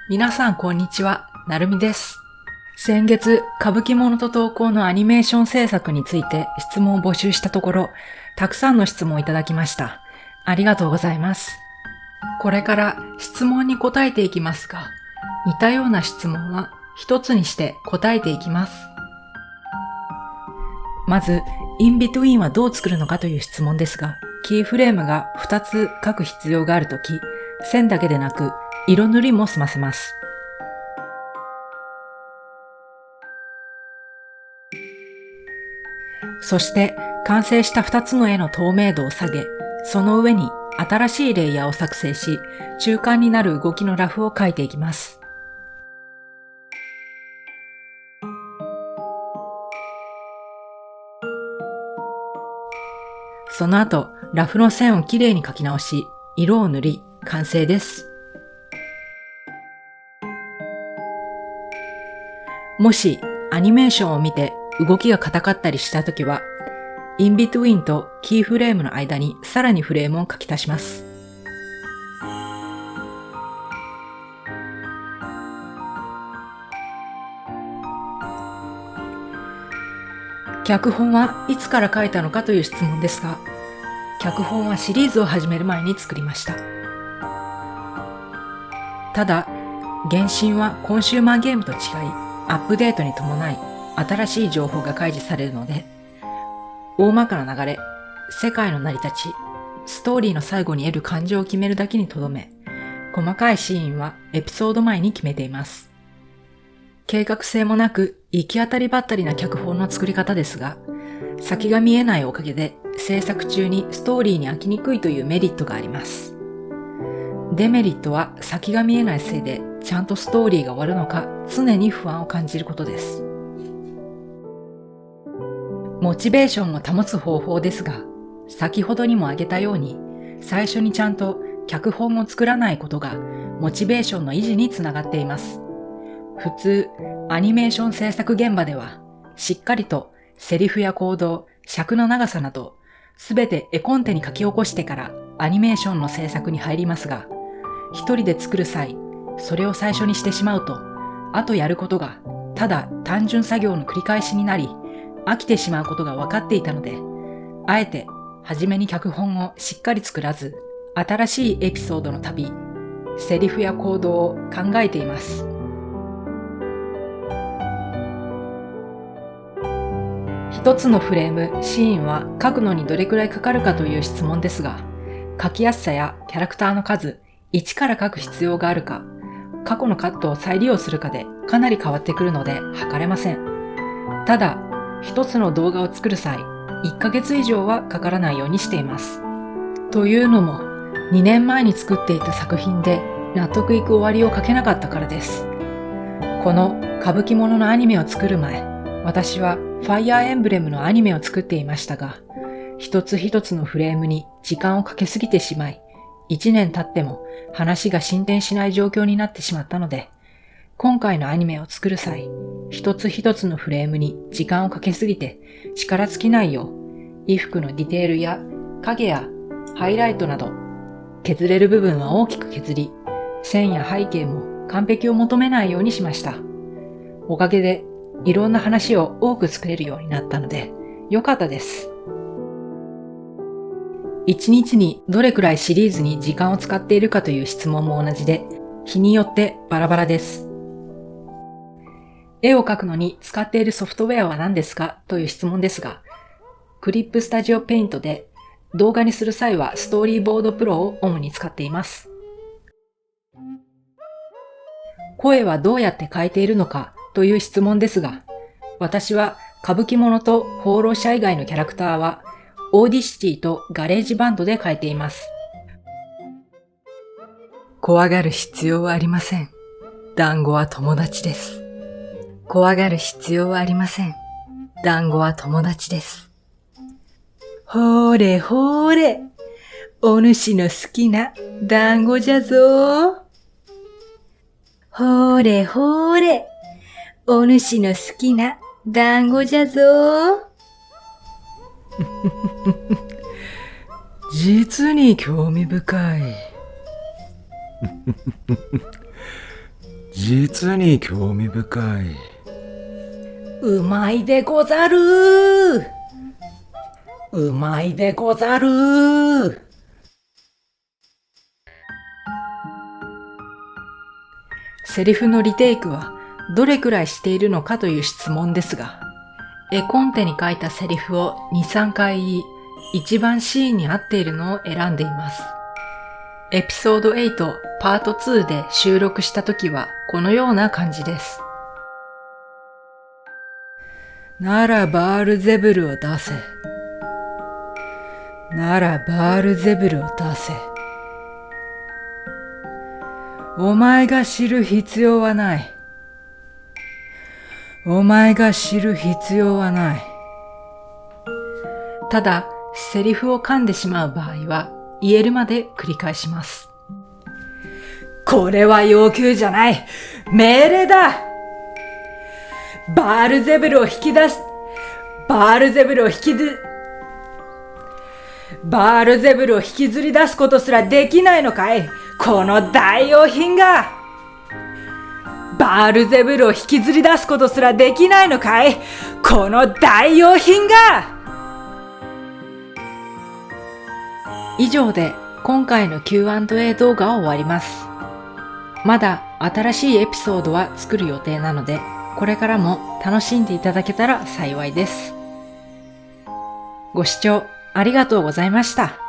皆さんこんにちは、なるみです。先月、歌舞伎物と投稿のアニメーション制作について質問を募集したところ、たくさんの質問をいただきました。ありがとうございます。これから質問に答えていきますが、似たような質問は一つにして答えていきます。まず、インビトゥインはどう作るのかという質問ですが、キーフレームが2つ書く必要があるとき、線だけでなく、色塗りも済ませます。そして、完成した2つの絵の透明度を下げ、その上に新しいレイヤーを作成し、中間になる動きのラフを描いていきます。その後、ラフの線をきれいに描き直し、色を塗り、完成です。もし、アニメーションを見て動きが硬かったりしたときは、インビトゥインとキーフレームの間にさらにフレームを書き足します。脚本はいつから書いたのかという質問ですが、脚本はシリーズを始める前に作りました。ただ、原神はコンシューマーゲームと違い、アップデートに伴い新しい情報が開示されるので、大まかな流れ、世界の成り立ち、ストーリーの最後に得る感情を決めるだけにとどめ、細かいシーンはエピソード前に決めています。計画性もなく行き当たりばったりな脚本の作り方ですが、先が見えないおかげで制作中にストーリーに飽きにくいというメリットがあります。デメリットは先が見えないせいでちゃんとストーリーが終わるのか常に不安を感じることです。モチベーションを保つ方法ですが、先ほどにも挙げたように最初にちゃんと脚本を作らないことがモチベーションの維持につながっています。普通、アニメーション制作現場では、しっかりとセリフや行動、尺の長さなど、すべて絵コンテに書き起こしてからアニメーションの制作に入りますが、一人で作る際、それを最初にしてしまうと、あとやることがただ単純作業の繰り返しになり、飽きてしまうことが分かっていたので、あえて初めに脚本をしっかり作らず、新しいエピソードの旅、セリフや行動を考えています。一つのフレーム、シーンは書くのにどれくらいかかるかという質問ですが、書きやすさやキャラクターの数、一から書く必要があるか、過去のカットを再利用するかでかなり変わってくるので測れません。ただ、一つの動画を作る際、1ヶ月以上はかからないようにしています。というのも、2年前に作っていた作品で納得いく終わりを書けなかったからです。この歌舞伎もののアニメを作る前、私はファイアーエンブレムのアニメを作っていましたが、一つ一つのフレームに時間をかけすぎてしまい、1年経っても話が進展しない状況になってしまったので、今回のアニメを作る際、一つ一つのフレームに時間をかけすぎて力尽きないよう、衣服のディテールや影やハイライトなど、削れる部分は大きく削り、線や背景も完璧を求めないようにしました。おかげでいろんな話を多く作れるようになったので、良かったです。一日にどれくらいシリーズに時間を使っているかという質問も同じで、日によってバラバラです。絵を描くのに使っているソフトウェアは何ですかという質問ですが、クリップスタジオペイントで動画にする際はストーリーボードプロを主に使っています。声はどうやって変えているのかという質問ですが、私は歌舞伎物と放浪者以外のキャラクターはオーディシティとガレージバンドで変えています。怖がる必要はありません。団子は友達です。怖がる必要はありません。団子は友達です。ほーれほーれ、お主の好きな団子じゃぞ。ほーれほーれ、お主の好きな団子じゃぞ。実に興味深い。実に興味深い。うまいでござる。うまいでござる。セリフのリテイクはどれくらいしているのかという質問ですが、絵コンテに書いたセリフを2、3回言い、一番シーンに合っているのを選んでいます。エピソード8パート2で収録した時はこのような感じです。ならバールゼブルを出せ。ならバールゼブルを出せ。お前が知る必要はない。お前が知る必要はない。ただ、セリフを噛んでしまう場合は、言えるまで繰り返します。これは要求じゃない。命令だ。バールゼブルを引き出す。バールゼブルを引きずり出すことすらできないのかい、この代用品が。バールゼブルを引きずり出すことすらできないのかい、この代用品が。以上で今回の Q&A 動画は終わります。まだ新しいエピソードは作る予定なので、これからも楽しんでいただけたら幸いです。ご視聴ありがとうございました。